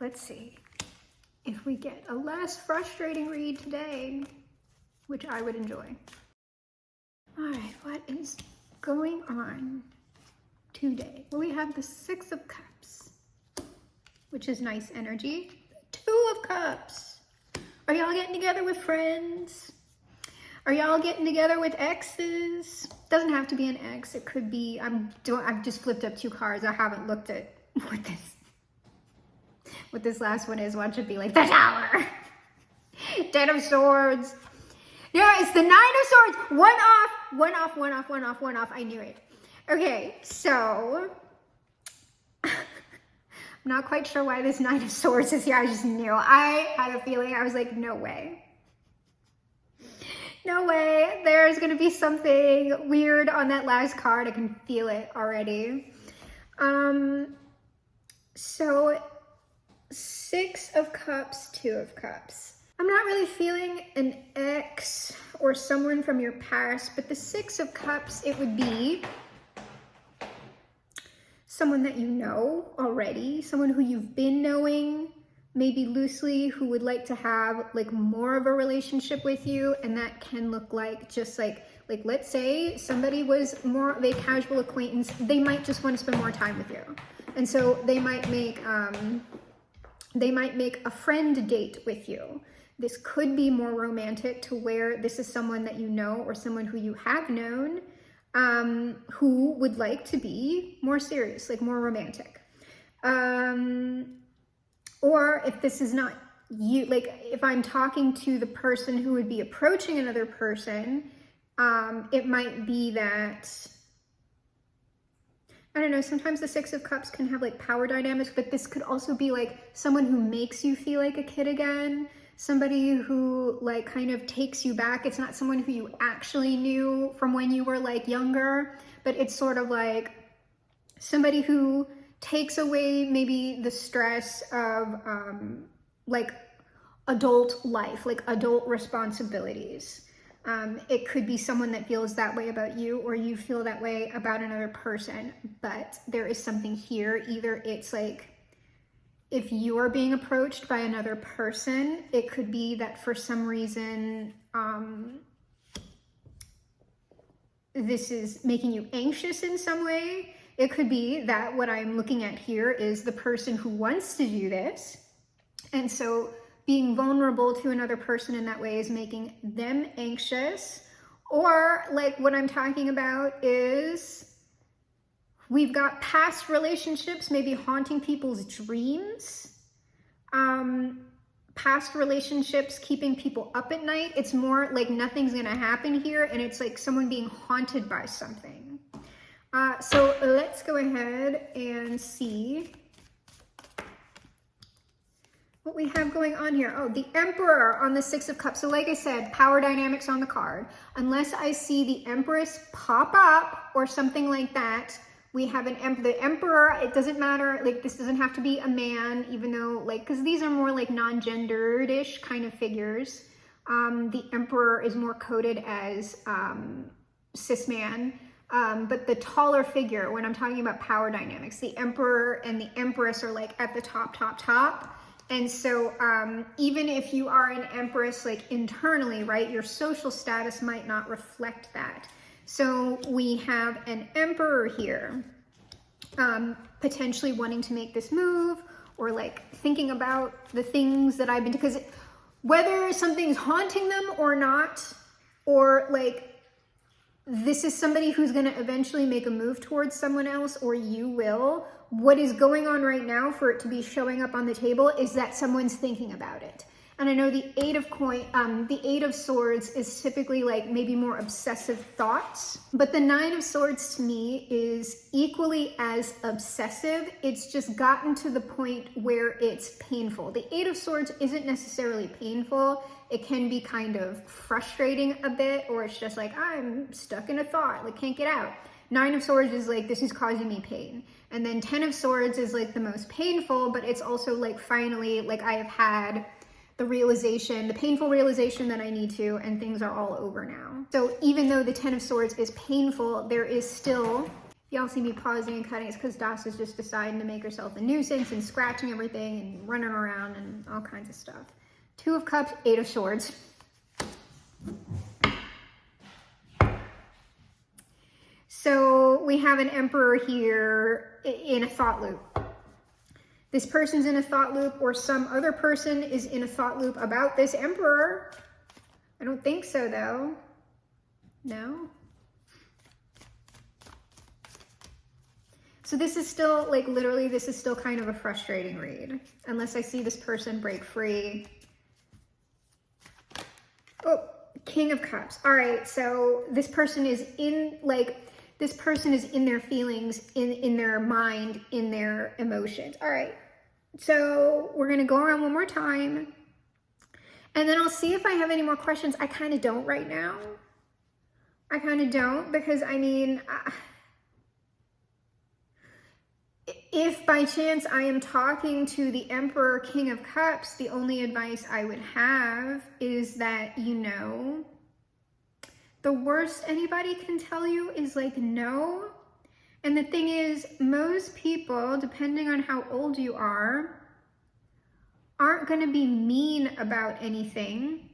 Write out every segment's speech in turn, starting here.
let's see if we get a less frustrating read today, which I would enjoy. All right, what is going on today? Well, we have the Six of Cups, which is nice energy. Two of Cups. Are y'all getting together with friends? Are y'all getting together with exes? Doesn't have to be an ex. It could be, I've just flipped up two cards. I haven't looked at what this last one is. Watch it be like the Tower. Ten of Swords. Yeah, it's the Nine of Swords. One off, one off, one off, one off, one off. I knew it. Okay, so I'm not quite sure why this Nine of Swords is here. I just knew. I had a feeling. I was like, no way. No way. There's going to be something weird on that last card. I can feel it already. So Six of Cups, Two of Cups. I'm not really feeling an ex or someone from your past, but the Six of Cups, it would be someone that you know already, someone who you've been knowing, maybe loosely, who would like to have like more of a relationship with you. And that can look like just like let's say somebody was more of a casual acquaintance, they might just want to spend more time with you. And so they might make a friend date with you. This could be more romantic to where this is someone that you know or someone who you have known, who would like to be more serious, like more romantic. Or if this is not you, like if I'm talking to the person who would be approaching another person, it might be that, I don't know, sometimes the Six of Cups can have like power dynamics, but this could also be like someone who makes you feel like a kid again, somebody who like kind of takes you back. It's not someone who you actually knew from when you were like younger, but it's sort of like somebody who takes away maybe the stress of like adult life, like adult responsibilities. It could be someone that feels that way about you, or you feel that way about another person, but there is something here. Either it's like, if you're being approached by another person, it could be that for some reason, this is making you anxious in some way. It could be that what I'm looking at here is the person who wants to do this. And so being vulnerable to another person in that way is making them anxious. Or like what I'm talking about is we've got past relationships maybe haunting people's dreams. Past relationships keeping people up at night. It's more like nothing's gonna happen here, and it's like someone being haunted by something. So let's go ahead and see what we have going on here. Oh, the Emperor on the Six of Cups. So like I said, power dynamics on the card. Unless I see the Empress pop up or something like that, we have the Emperor. It doesn't matter, like this doesn't have to be a man, even though like, because these are more like non-gendered-ish kind of figures. The Emperor is more coded as cis man. But the taller figure, when I'm talking about power dynamics, the Emperor and the Empress are like at the top. And so even if you are an Empress, like internally, right, your social status might not reflect that. So we have an Emperor here, potentially wanting to make this move, or like thinking about the things that I've been, because whether something's haunting them or not, or like this is somebody who's going to eventually make a move towards someone else, or you will. What is going on right now for it to be showing up on the table is that someone's thinking about it. And I know the Eight of Swords is typically like maybe more obsessive thoughts, but the Nine of Swords to me is equally as obsessive. It's just gotten to the point where it's painful. The Eight of Swords isn't necessarily painful. It can be kind of frustrating a bit, or it's just like, I'm stuck in a thought, like can't get out. Nine of Swords is like, this is causing me pain. And then Ten of Swords is like the most painful, but it's also like, finally, like I have had the realization, the painful realization that I need to, and things are all over now. So even though the Ten of Swords is painful, there is still Y'all see me pausing and cutting, it's because Das is just deciding to make herself a nuisance and scratching everything and running around and all kinds of stuff. 2 of Cups, 8 of Swords. So we have an Emperor here in a thought loop. This person's in a thought loop, or some other person is in a thought loop about this Emperor. I don't think so, though. No? So this is still, like, literally, this is still kind of a frustrating read. Unless I see this person break free. Oh, King of Cups. All right, so this person is in, like, this person is in their feelings, in their mind, in their emotions. All right, so we're going to go around one more time. And then I'll see if I have any more questions. I kind of don't right now. I kind of don't, because, I mean, if by chance I am talking to the Emperor, King of Cups, the only advice I would have is that, you know, the worst anybody can tell you is like, no. And the thing is, most people, depending on how old you are, aren't going to be mean about anything.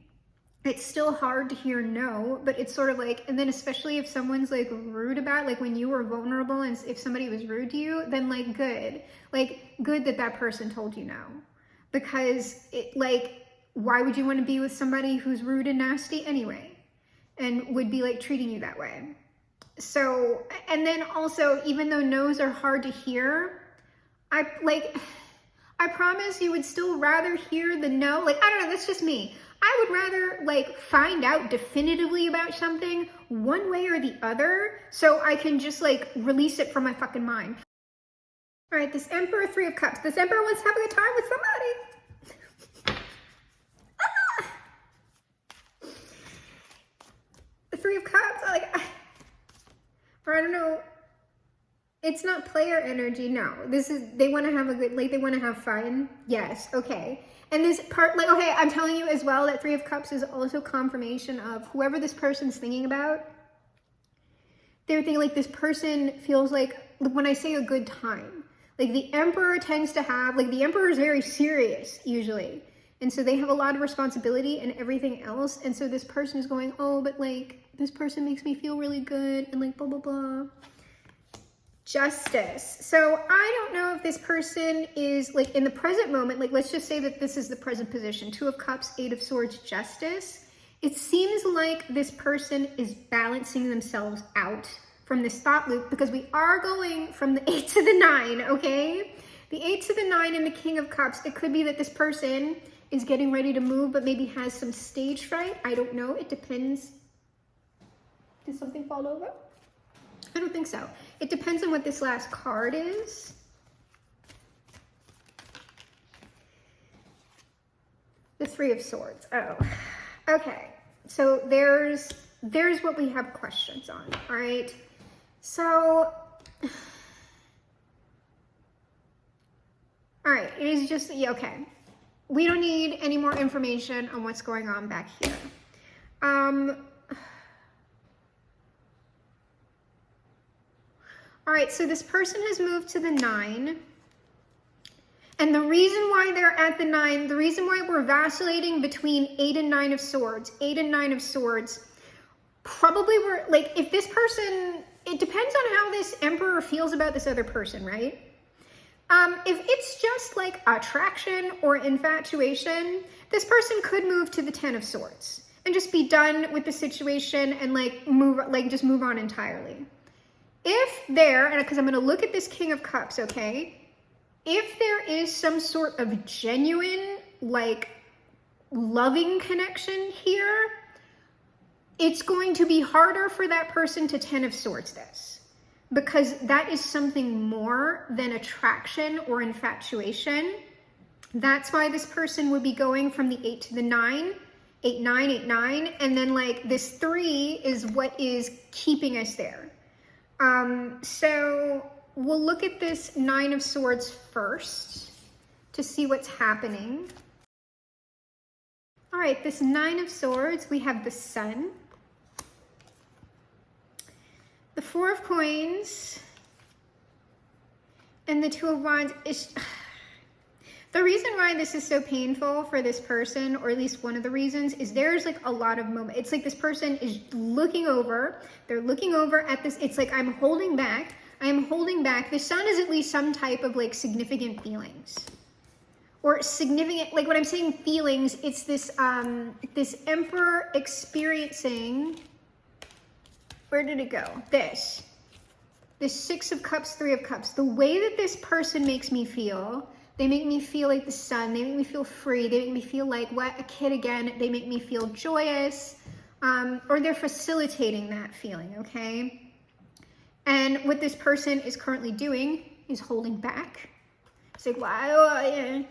It's still hard to hear no, but it's sort of like, and then especially if someone's like rude about, like when you were vulnerable and if somebody was rude to you, then like good that that person told you no. Because it, like, why would you want to be with somebody who's rude and nasty anyway? And would be like treating you that way. So, and then also, even though no's are hard to hear, I promise you would still rather hear the no. Like, I don't know, that's just me. I would rather like find out definitively about something one way or the other so I can just like release it from my fucking mind. All right, this Emperor, 3 of Cups. This Emperor wants to have a good time with somebody. The 3 of Cups, or I don't know. It's not player energy, no. This is, they want to have a good, like, they want to have fun. Yes, okay. And this part, like, okay, I'm telling you as well that 3 of Cups is also confirmation of whoever this person's thinking about. They're thinking, like, this person feels like, when I say a good time, like, the Emperor tends to have, like, the Emperor is very serious, usually. And so they have a lot of responsibility and everything else. And so this person is going, oh, but, like, this person makes me feel really good, and, like, blah, blah, blah. Justice. So I don't know if this person is like in the present moment, like let's just say that this is the present position, 2 of Cups, 8 of Swords, Justice. It seems like this person is balancing themselves out from this thought loop because we are going from the 8 to the 9, okay? The 8 to the 9 and the King of Cups. It could be that this person is getting ready to move but maybe has some stage fright. I don't know. It depends. Did something fall over? I don't think so. It depends on what this last card is. The 3 of Swords. Oh, okay. So there's what we have questions on, all right? So, all right, it is just, yeah, okay. We don't need any more information on what's going on back here. All right, so this person has moved to the 9. And the reason why they're at the 9, the reason why we're vacillating between 8 and 9 of Swords, 8 and 9 of Swords, probably we're, like, if this person, it depends on how this Emperor feels about this other person, right? If it's just like attraction or infatuation, this person could move to the 10 of Swords and just be done with the situation and like just move on entirely. If there, and because I'm going to look at this King of Cups, okay? If there is some sort of genuine, like, loving connection here, it's going to be harder for that person to 10 of Swords this. Because that is something more than attraction or infatuation. That's why this person would be going from the 8 to the 9, 8, 9, 8, 9, and then, like, this 3 is what is keeping us there. So we'll look at this 9 of Swords first to see what's happening. All right, this 9 of Swords, we have the Sun, the 4 of Coins, And the Two of Wands is... The reason why this is so painful for this person, or at least one of the reasons, is there's like a lot of moment. It's like this person is looking over. They're looking over at this. It's like, I'm holding back. I am holding back. The Sun is at least some type of like significant feelings. Or significant, like when I'm saying feelings, it's this, this Emperor experiencing, where did it go? This Six of Cups, Three of Cups. The way that this person makes me feel, they make me feel like the sun. They make me feel free. They make me feel like what, a kid again. They make me feel joyous, or they're facilitating that feeling, okay? And what this person is currently doing is holding back. It's like, wow, yeah.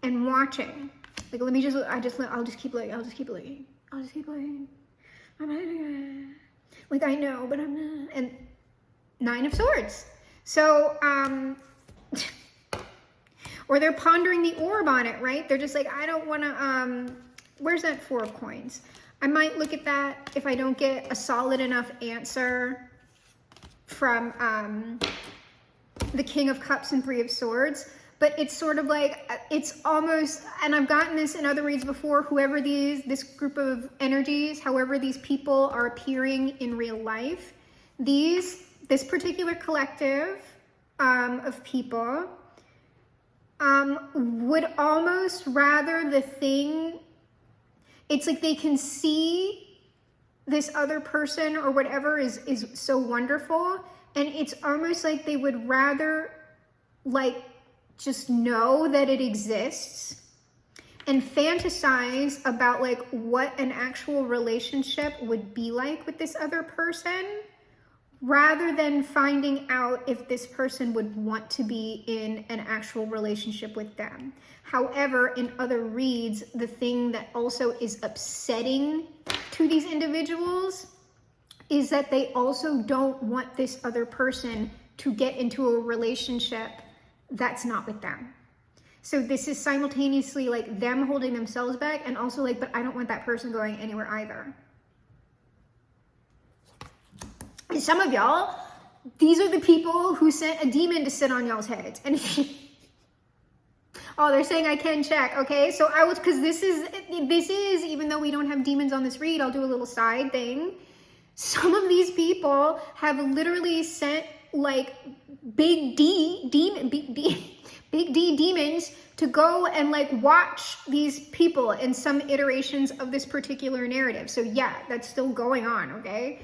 And watching. Like, let me just, I'll just keep looking. I'll just keep looking. I'll just keep looking. I'm not, like, I know, but I'm not. And Nine of Swords. So, or they're pondering the orb on it, right? They're just like, I don't want to, where's that Four of Coins? I might look at that if I don't get a solid enough answer from the King of Cups and Three of Swords. But it's sort of like, it's almost, and I've gotten this in other reads before, whoever this group of energies, however these people are appearing in real life, this particular collective of people, would almost rather the thing, it's like they can see this other person or whatever is so wonderful, and it's almost like they would rather like just know that it exists and fantasize about like what an actual relationship would be like with this other person, rather than finding out if this person would want to be in an actual relationship with them. However, in other reads, the thing that also is upsetting to these individuals is that they also don't want this other person to get into a relationship that's not with them. So this is simultaneously like them holding themselves back, and also like, but I don't want that person going anywhere either. And some of y'all, these are the people who sent a demon to sit on y'all's heads. And oh, they're saying I can check. Okay, so I was, because this is, even though we don't have demons on this read, I'll do a little side thing. Some of these people have literally sent like big D demons to go and like watch these people in some iterations of this particular narrative. So yeah, that's still going on. Okay.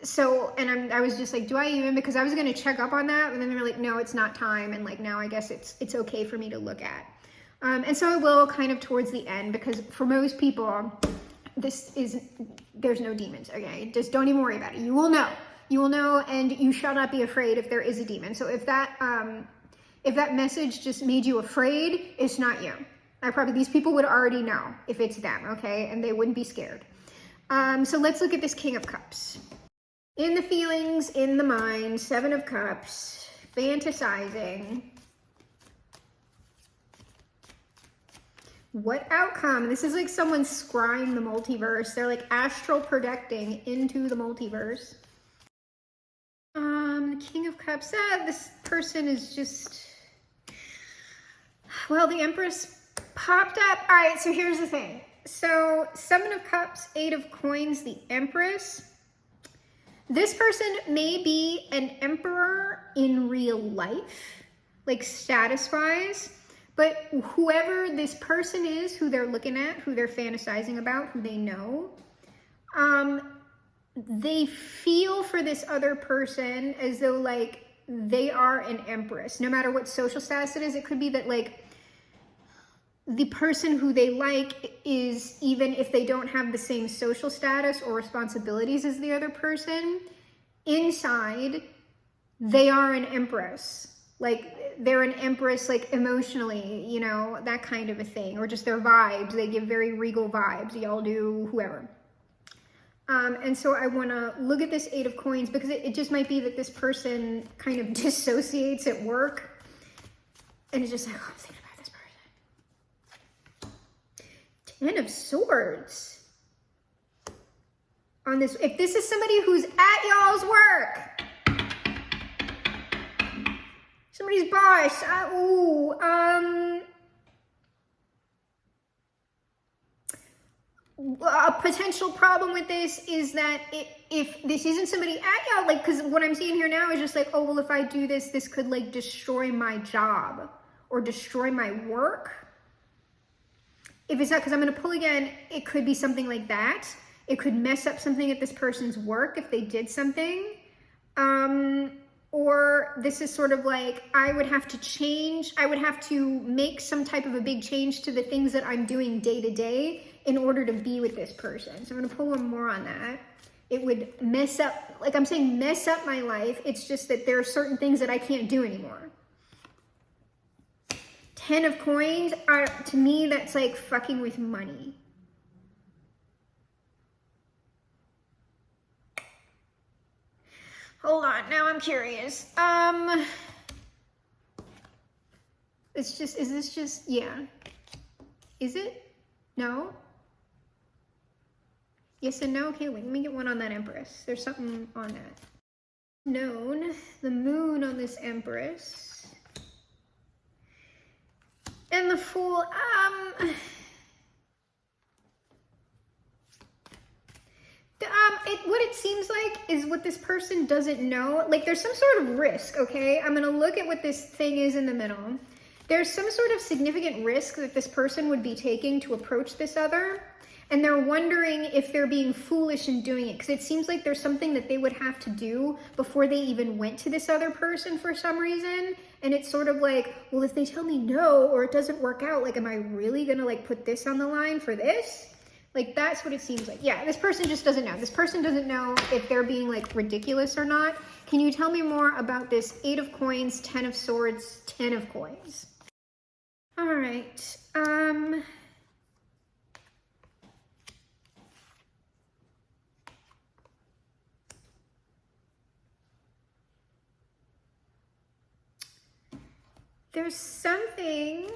So, and I was just like, do I even, because I was going to check up on that, and then they were like, no, it's not time. And like, now I guess it's okay for me to look at. And so I will kind of towards the end, because for most people, there's no demons. Okay. Just don't even worry about it. You will know, and you shall not be afraid if there is a demon. So if that message just made you afraid, it's not you. These people would already know if it's them. Okay. And they wouldn't be scared. So let's look at this King of Cups. In the feelings, in the mind, Seven of Cups, fantasizing. What outcome? This is like someone scrying the multiverse. They're like astral projecting into the multiverse. King of Cups. This person is just, well, the Empress popped up. All right, so here's the thing. So Seven of Cups, Eight of Coins, the Empress. This person may be an emperor in real life, like status-wise, but whoever this person is, who they're looking at, who they're fantasizing about, who they know, they feel for this other person as though like they are an empress. No matter what social status it is, it could be that like the person who they like is, even if they don't have the same social status or responsibilities as the other person, inside they are an empress. Like they're an empress, like emotionally, you know, that kind of a thing. Or just their vibes, they give very regal vibes. Y'all do, whoever. And so I want to look at this Eight of Coins, because it just might be that this person kind of dissociates at work, and it's just like, oh, I'm thinking about this person. Ten of Swords. On this, if this is somebody who's at y'all's work, Somebody's boss. A potential problem with this is that if this isn't somebody at y'all, like, because what I'm seeing here now is just like, oh, well, if I do this, this could like destroy my job or destroy my work. If it's not, because I'm going to pull again, it could be something like that. It could mess up something at this person's work if they did something. Or this is sort of like, I would have to change, I would have to make some type of a big change to the things that I'm doing day to day in order to be with this person. So I'm gonna pull one more on that. It would mess up, like I'm saying, mess up my life. It's just that there are certain things that I can't do anymore. 10 of coins, to me, that's like fucking with money. Hold on, now I'm curious. It's just, is this just, yeah. Is it? No? Yes and no? Okay, wait, let me get one on that Empress. There's something on that. Known, the moon on this Empress. And the Fool, what it seems like is what this person doesn't know. Like there's some sort of risk, okay? I'm gonna look at what this thing is in the middle. There's some sort of significant risk that this person would be taking to approach this other. And they're wondering if they're being foolish in doing it. Because it seems like there's something that they would have to do before they even went to this other person for some reason. And it's sort of like, well, if they tell me no, or it doesn't work out, like, am I really gonna like put this on the line for this? Like, that's what it seems like. Yeah, this person just doesn't know. This person doesn't know if they're being like ridiculous or not. Can you tell me more about this 8 of coins, 10 of swords, 10 of coins? All right. There's something.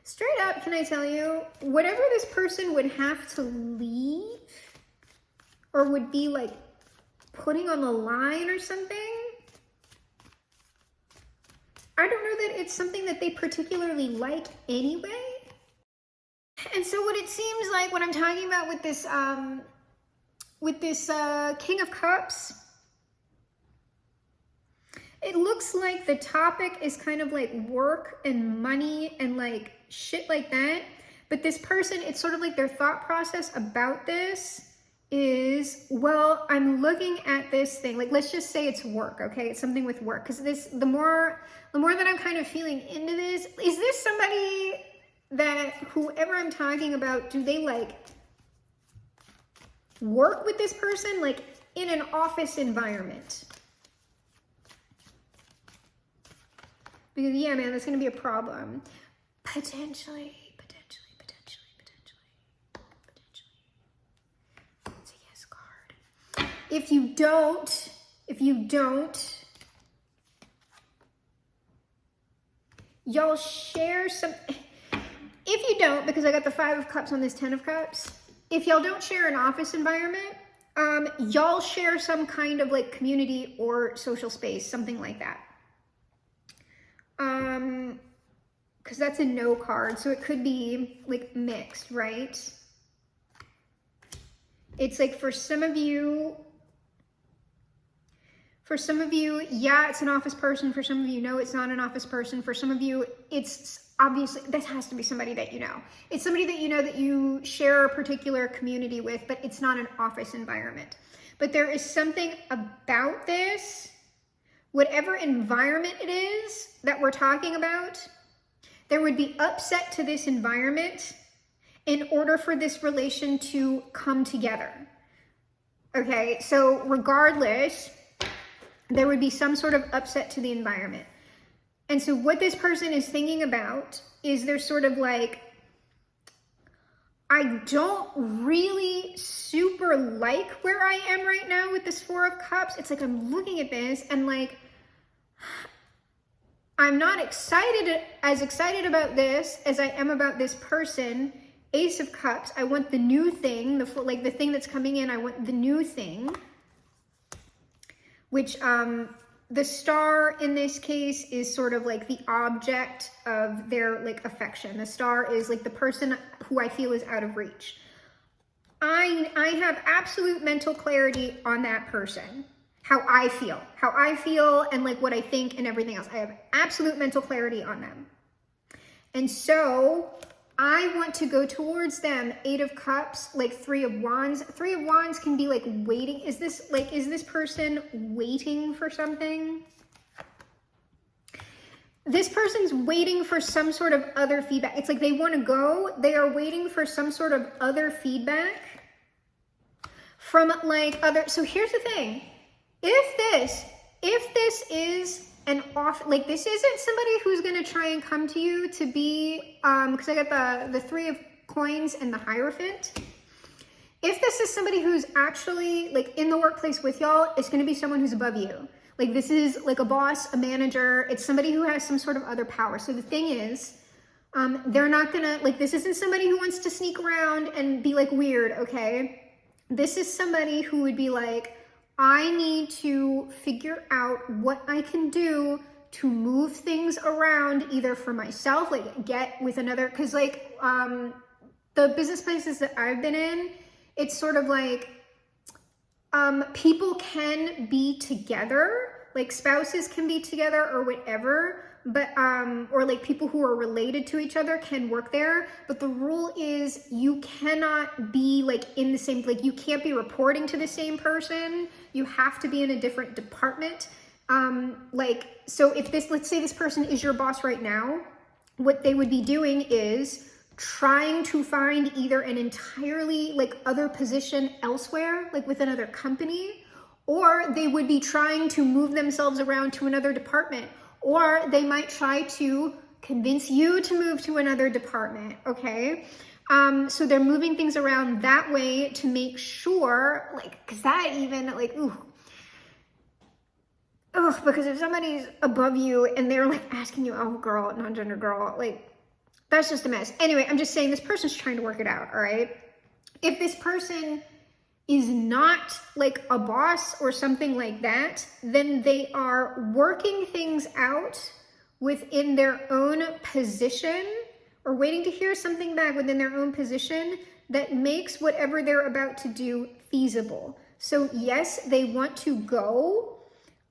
Straight up, can I tell you, whatever this person would have to leave or would be like putting on the line or something, I don't know that it's something that they particularly like anyway. And so what it seems like when I'm talking about with this King of Cups, it looks like the topic is kind of like work and money and like shit like that. But this person, it's sort of like their thought process about this is, well, I'm looking at this thing, like let's just say it's work, okay? It's something with work. Because this, the more that I'm kind of feeling into this, is this somebody that whoever I'm talking about, do they like work with this person like in an office environment? Because yeah, man, that's gonna be a problem. Potentially. It's a yes card. If you don't, y'all share some, if you don't, because I got the 5 of Cups on this 10 of Cups, if y'all don't share an office environment, y'all share some kind of like community or social space, something like that. Because that's a no card, so it could be like mixed, right? It's like for some of you, yeah, it's an office person. For some of you, no, it's not an office person. For some of you, it's obviously, that has to be somebody that you know. It's somebody that you know that you share a particular community with, but it's not an office environment. But there is something about this, whatever environment it is that we're talking about, there would be upset to this environment in order for this relation to come together. Okay, so regardless, there would be some sort of upset to the environment. And so what this person is thinking about is they're sort of like, I don't really super like where I am right now with this 4 of Cups. It's like I'm looking at this and like, I'm not as excited about this as I am about this person. Ace of Cups, I want the new thing, the thing that's coming in, I want the new thing. which the star in this case is sort of like the object of their like affection. The star is like the person who I feel is out of reach. I have absolute mental clarity on that person, how I feel and like what I think and everything else. I have absolute mental clarity on them. And so I want to go towards them. 8 of Cups, like 3 of Wands. 3 of Wands can be like waiting. Is this person waiting for something? This person's waiting for some sort of other feedback. It's like they want to go. They are waiting for some sort of other feedback from like other. So here's the thing. If this is an off, like this isn't somebody who's going to try and come to you to be, because I got the 3 of Coins and the Hierophant. If this is somebody who's actually like in the workplace with y'all, it's going to be someone who's above you. Like this is like a boss, a manager. It's somebody who has some sort of other power. So the thing is, they're not gonna, like this isn't somebody who wants to sneak around and be like weird, okay? This is somebody who would be like, I need to figure out what I can do to move things around either for myself, like get with another, because like the business places that I've been in, it's sort of like people can be together, like spouses can be together or whatever, but or like people who are related to each other can work there, but the rule is you cannot be like in the same, like you can't be reporting to the same person. You have to be in a different department. Like, so if this, let's say this person is your boss right now, what they would be doing is trying to find either an entirely like other position elsewhere, like with another company, or they would be trying to move themselves around to another department, or they might try to convince you to move to another department, okay? So they're moving things around that way to make sure, like, because that even, like, because if somebody's above you and they're like asking you, oh girl, non-gender girl, like, that's just a mess. Anyway, I'm just saying this person's trying to work it out, all right? If this person is not like a boss or something like that, then they are working things out within their own position or waiting to hear something back within their own position that makes whatever they're about to do feasible. So yes, they want to go,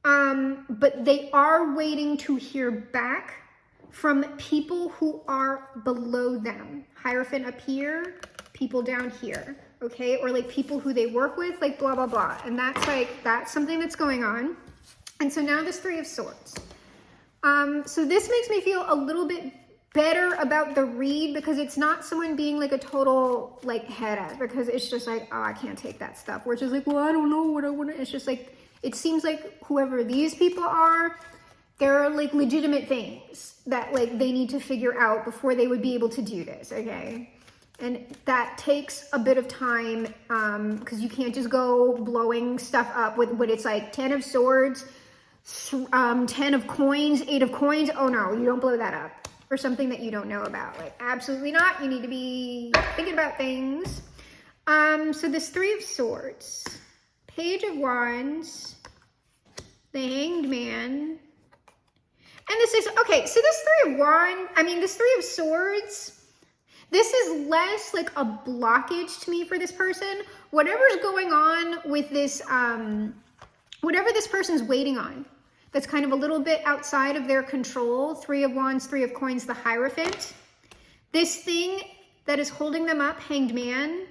but they are waiting to hear back from people who are below them. Hierophant up here, people down here, okay? Or like people who they work with, like blah, blah, blah. And that's like, that's something that's going on. And so now this 3 of Swords. So this makes me feel a little bit better about the read because it's not someone being like a total like head ass, because it's just like, oh, I can't take that stuff. We're just like, well, I don't know what I want to, it's just like, it seems like whoever these people are, there are like legitimate things that like they need to figure out before they would be able to do this, okay? And that takes a bit of time because you can't just go blowing stuff up with what it's like 10 of Swords, 10 of Coins, 8 of Coins. Oh no, you don't blow that up for something that you don't know about. Like absolutely not. You need to be thinking about things. So this 3 of Swords, Page of Wands, the Hanged Man. And this is, okay, so this 3 of Wands, this 3 of Swords, this is less like a blockage to me for this person. Whatever's going on with this, whatever this person's waiting on, that's kind of a little bit outside of their control, 3 of Wands, 3 of Coins, the Hierophant. This thing that is holding them up, Hanged Man,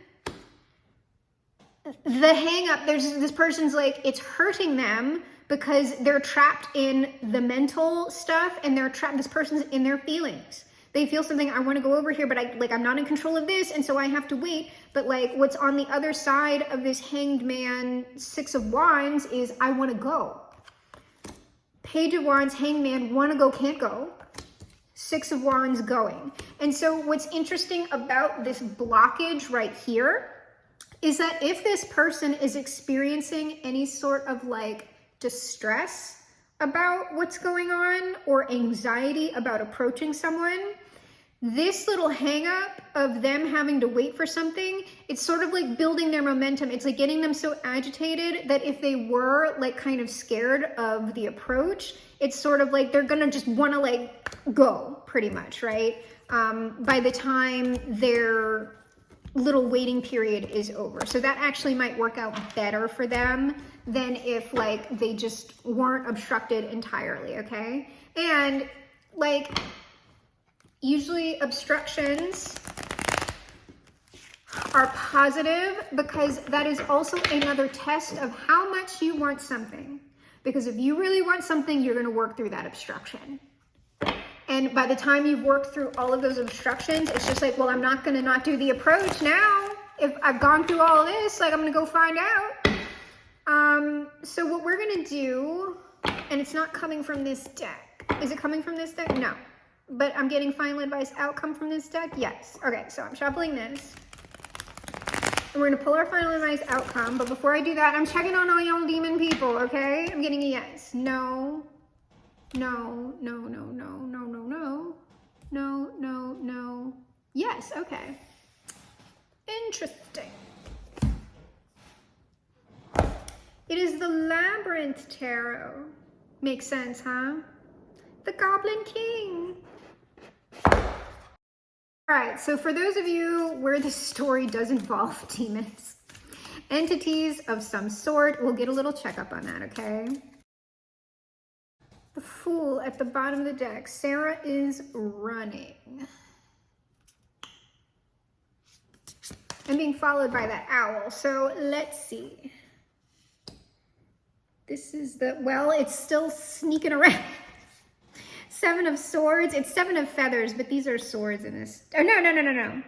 the hang up, this person's like, it's hurting them because they're trapped in the mental stuff and they're trapped, this person's in their feelings. They feel something, I want to go over here, but I'm not in control of this, and so I have to wait. But like what's on the other side of this Hanged Man, 6 of Wands is I want to go. Page of Wands, Hanged Man, want to go, can't go. 6 of Wands, going. And so what's interesting about this blockage right here is that if this person is experiencing any sort of like distress about what's going on or anxiety about approaching someone, This little hang up of them having to wait for something, it's sort of like building their momentum. It's like getting them so agitated that if they were like kind of scared of the approach, it's sort of like they're gonna just wanna like go pretty much, right? By the time their little waiting period is over. So that actually might work out better for them than if like they just weren't obstructed entirely, okay? And like, usually obstructions are positive because that is also another test of how much you want something. Because if you really want something, you're going to work through that obstruction. And by the time you've worked through all of those obstructions, it's just like, well, I'm not going to not do the approach now. If I've gone through all of this, like I'm going to go find out. So what we're going to do, and it's not coming from this deck. Is it coming from this deck? No. But I'm getting final advice outcome from this deck? Yes. Okay, so I'm shuffling this. And we're going to pull our final advice outcome. But before I do that, I'm checking on all y'all demon people, okay? I'm getting a yes. No. No, no, no, no, no, no, no. No, no, no. Yes, okay. Interesting. It is the Labyrinth Tarot. Makes sense, huh? The Goblin King. All right, so for those of you where this story does involve demons, entities of some sort, we'll get a little checkup on that, okay? The Fool at the bottom of the deck. Sarah is running. And being followed by that owl. So let's see. This is the, well, it's still sneaking around. Seven of Swords. It's Seven of Feathers, but these are swords in this. Oh, no, no, no, no, no.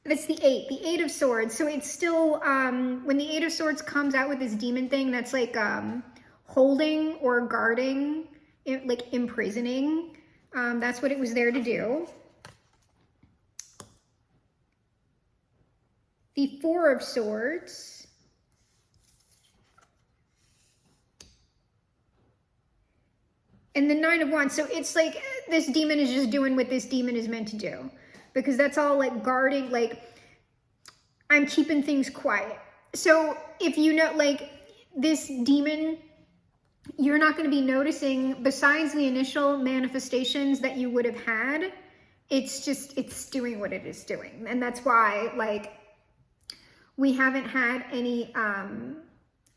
That's the Eight of Swords. So it's still, when the Eight of Swords comes out with this demon thing, that's like holding or guarding, like imprisoning. That's what it was there to do. The Four of Swords. And the Nine of Wands. So it's like this demon is just doing what this demon is meant to do. Because that's all like guarding, like I'm keeping things quiet. So if you know, like this demon, you're not going to be noticing, besides the initial manifestations that you would have had, it's just, it's doing what it is doing. And that's why, like, we haven't had any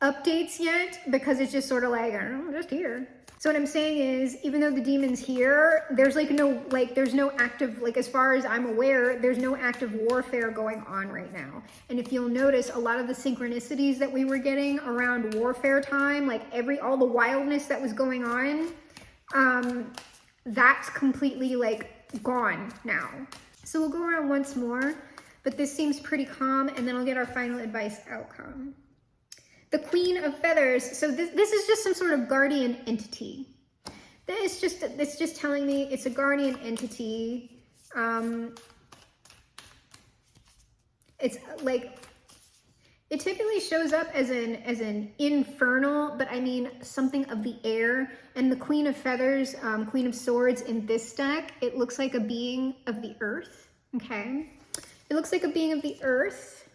updates yet, because it's just sort of like, I don't know, I'm just here. So what I'm saying is, even though the demon's here, there's like no, like, there's no active, like, as far as I'm aware, there's no active warfare going on right now. And if you'll notice, a lot of the synchronicities that we were getting around warfare time, like all the wildness that was going on, that's completely like gone now. So we'll go around once more, but this seems pretty calm, and then I'll get our final advice outcome. The Queen of Feathers. So this is just some sort of guardian entity. It's just telling me it's a guardian entity. It's like, it typically shows up as an infernal, but I mean something of the air. And the Queen of Feathers, Queen of Swords in this deck, it looks like a being of the earth. Okay, it looks like a being of the earth.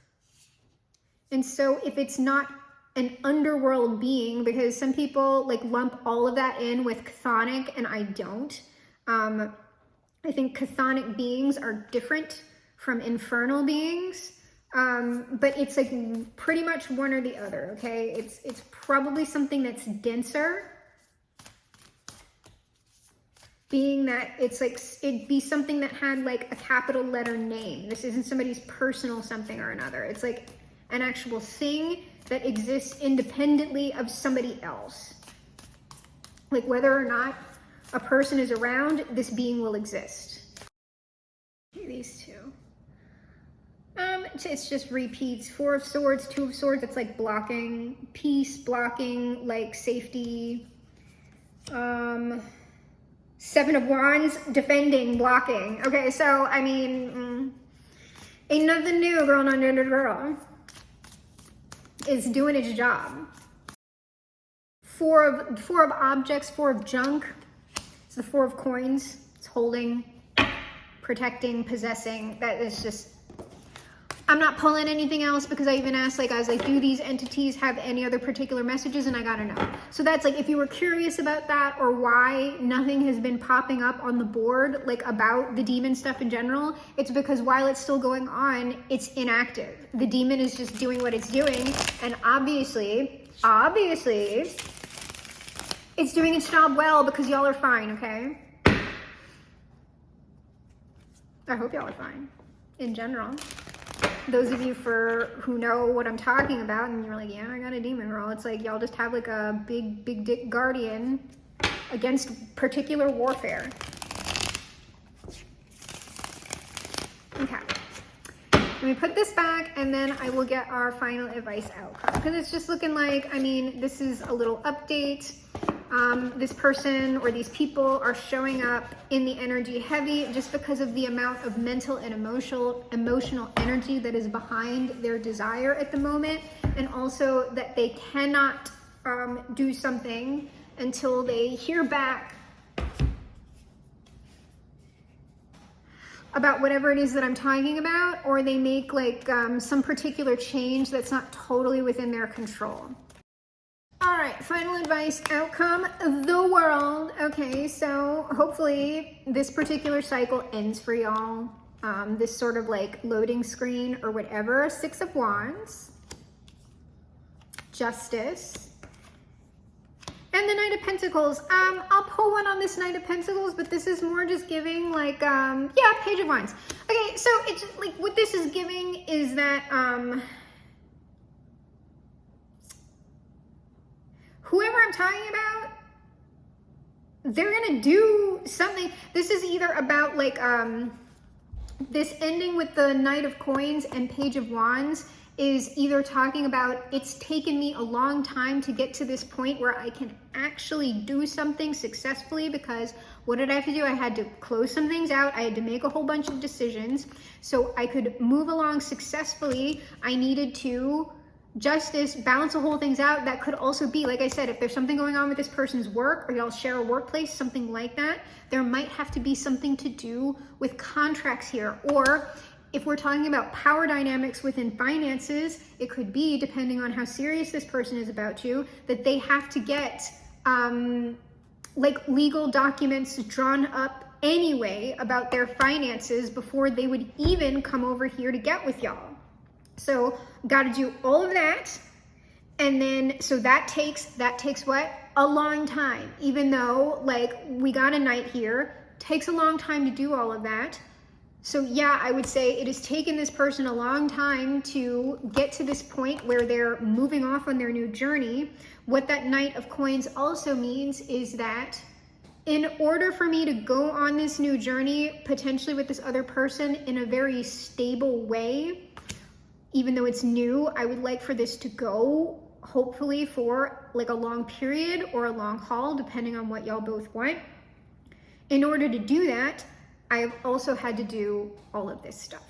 And so if it's not an underworld being, because some people like lump all of that in with chthonic, and I don't. I think chthonic beings are different from infernal beings, but it's like pretty much one or the other, okay? It's probably something that's denser, being that it's like, it'd be something that had like a capital letter name. This isn't somebody's personal something or another. It's like an actual thing that exists independently of somebody else. Like whether or not a person is around, this being will exist. These two. It's just repeats. Four of Swords, Two of Swords, it's like blocking, peace, blocking, like safety. Seven of Wands, defending, blocking. Okay, so I mean, ain't nothing new, girl, not under girl. Is doing its job. Four of objects, Four of junk. It's the Four of Coins. It's holding. protecting, possessing. That is just, I'm not pulling anything else, because I even asked, like, I was like, do these entities have any other particular messages? And I gotta know. So that's like, if you were curious about that, or why nothing has been popping up on the board, like about the demon stuff in general, it's because while it's still going on, it's inactive. The demon is just doing what it's doing. And obviously, it's doing its job well, because y'all are fine, okay? I hope y'all are fine in general. Those of you who know what I'm talking about, and you're like, yeah, I got a demon girl. It's like, y'all just have like a big dick guardian against particular warfare. Okay. Let me put this back, and then I will get our final advice outcome, because it's just looking like, I mean, this is a little update. This person or these people are showing up in the energy heavy just because of the amount of mental and emotional energy that is behind their desire at the moment, and also that they cannot do something until they hear back about whatever it is that I'm talking about, or they make like some particular change that's not totally within their control. All right, final advice outcome, the world. Okay, so hopefully this particular cycle ends for y'all. This sort of like loading screen or whatever. 6 of Wands, Justice, and the Knight of Pentacles. I'll pull one on this Knight of Pentacles, but this is more just giving like, yeah, Page of Wands. Okay, so it's like, what this is giving is that, whoever I'm talking about, they're gonna do something. This is either about like, this ending with the Knight of Coins and Page of Wands is either talking about, it's taken me a long time to get to this point where I can actually do something successfully, because what did I have to do? I had to close some things out. I had to make a whole bunch of decisions. So I could move along successfully, I needed to Justice, balance the whole things out. That could also be, like I said, if there's something going on with this person's work, or y'all share a workplace, something like that, there might have to be something to do with contracts here. Or if we're talking about power dynamics within finances, it could be, depending on how serious this person is about you, that they have to get like legal documents drawn up anyway about their finances before they would even come over here to get with y'all. So got to do all of that. And then, so that takes what? A long time. Even though like we got a Knight here, takes a long time to do all of that. So yeah, I would say it has taken this person a long time to get to this point where they're moving off on their new journey. What that Knight of Coins also means is that in order for me to go on this new journey, potentially with this other person in a very stable way, even though it's new, I would like for this to go, hopefully for like a long period or a long haul, depending on what y'all both want. In order to do that, I have also had to do all of this stuff.